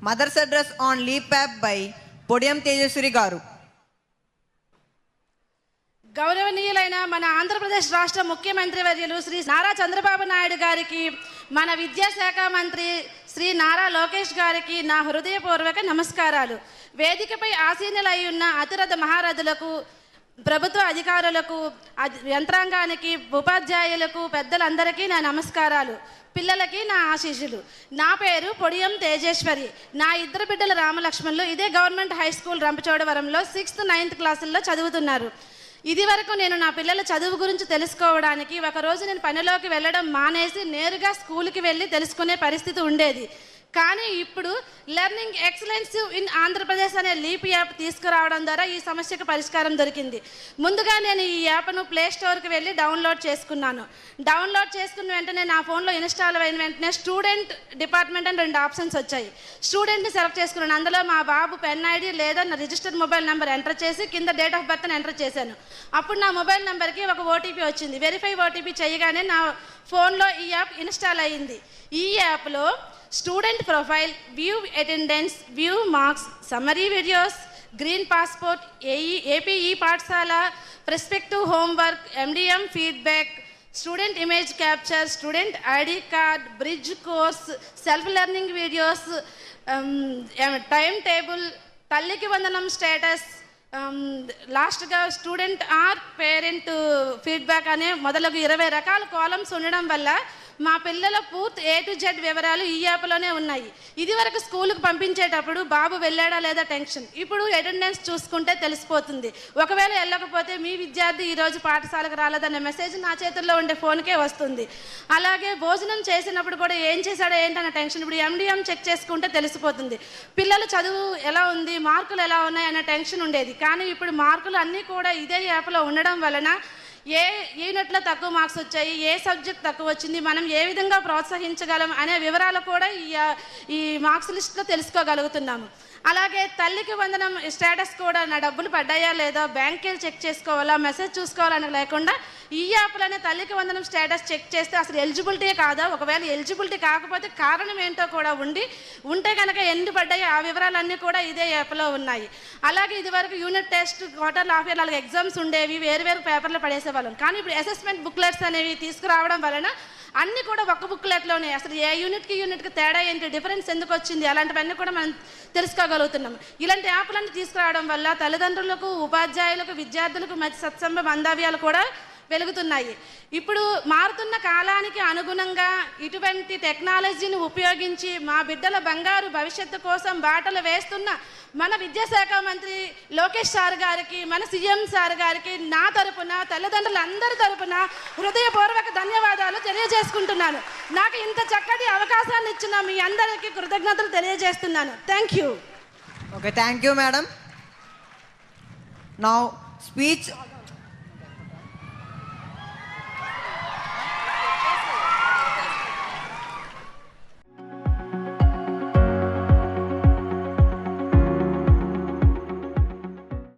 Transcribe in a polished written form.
Mothers address on LEAP app by podium Tejaswari గారు. గౌరవనీయులైన మన ఆంధ్రప్రదేశ్ రాష్ట్ర ముఖ్యమంత్రి వర్యులు శ్రీ నారా చంద్రబాబు నాయుడు గారికి, మన విద్యాశాఖ మంత్రి శ్రీ నారా లోకేష్ గారికి నా హృదయపూర్వక నమస్కారాలు. వేదికపై ఆసీనులై ఉన్న అతిరథ మహారథులకు, ప్రభుత్వ అధికారులకు, యంత్రాంగానికి, ఉపాధ్యాయులకు, పెద్దలందరికీ నా నమస్కారాలు. పిల్లలకి నా ఆశీస్సులు. నా పేరు పొడియం తేజేశ్వరి. నా ఇద్దరు బిడ్డల రామలక్ష్మణులు ఇదే government high school రంపచోడవరంలో 6th 9th క్లాసుల్లో చదువుతున్నారు. ఇది వరకు నేను నా పిల్లల చదువు గురించి తెలుసుకోవడానికి ఒకరోజు నేను పనిలోకి వెళ్ళడం మానేసి నేరుగా స్కూల్కి వెళ్ళి తెలుసుకునే పరిస్థితి ఉండేది. కానీ ఇప్పుడు లెర్నింగ్ ఎక్సలెన్స్ ఇన్ ఆంధ్రప్రదేశ్ అనే లీప్ యాప్ తీసుకురావడం ద్వారా ఈ సమస్యకు పరిష్కారం దొరికింది. ముందుగా నేను ఈ యాప్ను ప్లే స్టోర్కి వెళ్ళి డౌన్లోడ్ చేసుకున్నాను. డౌన్లోడ్ చేసుకున్న వెంటనే నా ఫోన్లో ఇన్స్టాల్ అయిన వెంటనే స్టూడెంట్ డిపార్ట్మెంట్ అని 2 ఆప్షన్స్ వచ్చాయి. స్టూడెంట్ని సెలెక్ట్ చేసుకున్నాను. అందులో మా బాబు పెన్ ఐడి లేదా నా రిజిస్టర్డ్ మొబైల్ నెంబర్ ఎంటర్ చేసి కింద డేట్ ఆఫ్ బర్త్ని ఎంటర్ చేశాను. అప్పుడు నా మొబైల్ నెంబర్కి ఒక ఓటీపీ వచ్చింది. వెరిఫై ఓటీపీ చేయగానే నా ఫోన్లో ఈ యాప్ ఇన్స్టాల్ అయ్యింది. ఈ యాప్లో student profile, view attendance, view marks, summary videos, green passport, AP Pathashala, perspective homework, MDM feedback, student image capture, student ID card, bridge course, self learning videos, time table, తల్లికి వందనం status, లాస్ట్గా student or parent feedback అనే మొదలగు 20 రకాల columns ఉండడం వల్ల మా పిల్లల పూర్తి A to Z వివరాలు ఈ యాప్లోనే ఉన్నాయి. ఇది వరకు స్కూల్కి పంపించేటప్పుడు బాబు వెళ్ళాడా లేదా టెన్షన్. ఇప్పుడు అటెండెన్స్ చూసుకుంటే తెలిసిపోతుంది. ఒకవేళ వెళ్ళకపోతే మీ విద్యార్థి ఈరోజు పాఠశాలకు రాలేదనే మెసేజ్ నా చేతుల్లో ఉండే ఫోన్కే వస్తుంది. అలాగే భోజనం చేసినప్పుడు కూడా ఏం చేశాడో ఏంటన్న టెన్షన్ ఇప్పుడు MDM చెక్ చేసుకుంటే తెలిసిపోతుంది. పిల్లలు చదువు ఎలా ఉంది, మార్కులు ఎలా ఉన్నాయి అనే టెన్షన్ ఉండేది. కానీ ఇప్పుడు మార్కులు అన్నీ కూడా ఇదే యాప్లో ఉండడం వలన ఏ యూనిట్లో తక్కువ మార్క్స్ వచ్చాయి, ఏ సబ్జెక్ట్ తక్కువ వచ్చింది, మనం ఏ విధంగా ప్రోత్సహించగలం అనే వివరాలు కూడా ఈ మార్క్స్ లిస్ట్లో తెలుసుకోగలుగుతున్నాము. అలాగే తల్లికి వందనం స్టేటస్ కూడా నా డబ్బులు పడ్డాయా లేదా, బ్యాంక్కి వెళ్ళి చెక్ చేసుకోవాలా, మెసేజ్ చూసుకోవాలని లేకుండా ఈ యాప్లోనే తల్లికి వందనం స్టేటస్ చెక్ చేస్తే అసలు ఎలిజిబిలిటీ కాదా, ఒకవేళ ఎలిజిబిలిటీ కాకపోతే కారణం ఏంటో కూడా ఉంటే కనుక ఎన్ని పడ్డాయో ఆ వివరాలన్నీ కూడా ఇదే యాప్లో ఉన్నాయి. అలాగే ఇదివరకు unit test, quarterly, half year అలాగే ఎగ్జామ్స్ ఉండేవి, వేరు పేపర్లు పడేసేవాళ్ళం. కానీ ఇప్పుడు అసెస్మెంట్ బుక్లెట్స్ అనేవి తీసుకురావడం వలన అన్నీ కూడా ఒక్క బుక్లెట్లోనే అసలు ఏ యూనిట్కి తేడా ఏంటి, డిఫరెన్స్ ఎందుకు వచ్చింది, అలాంటివన్నీ కూడా మనం తెలుసుకోగలుగుతున్నాం. ఇలాంటి యాప్లన్నీ తీసుకురావడం వల్ల తల్లిదండ్రులకు, ఉపాధ్యాయులకు, విద్యార్థులకు మధ్య సత్సంబ బాంధవ్యాలు కూడా వెలుగుతున్నాయి. ఇప్పుడు మారుతున్న కాలానికి అనుగుణంగా ఇటువంటి టెక్నాలజీని ఉపయోగించి మా బిడ్డల బంగారు భవిష్యత్తు కోసం బాటలు వేస్తున్న మన విద్యాశాఖ మంత్రి లోకేష్ సార్ గారికి, మన సీఎం సార్ గారికి నా తరపున, తల్లిదండ్రులందరి తరపున హృదయపూర్వక ధన్యవాదాలు తెలియజేసుకుంటున్నాను. నాకు ఇంత చక్కటి అవకాశాన్ని ఇచ్చిన మీ అందరికీ కృతజ్ఞతలు తెలియజేస్తున్నాను. Thank you. Okay, thank you madam. Now speech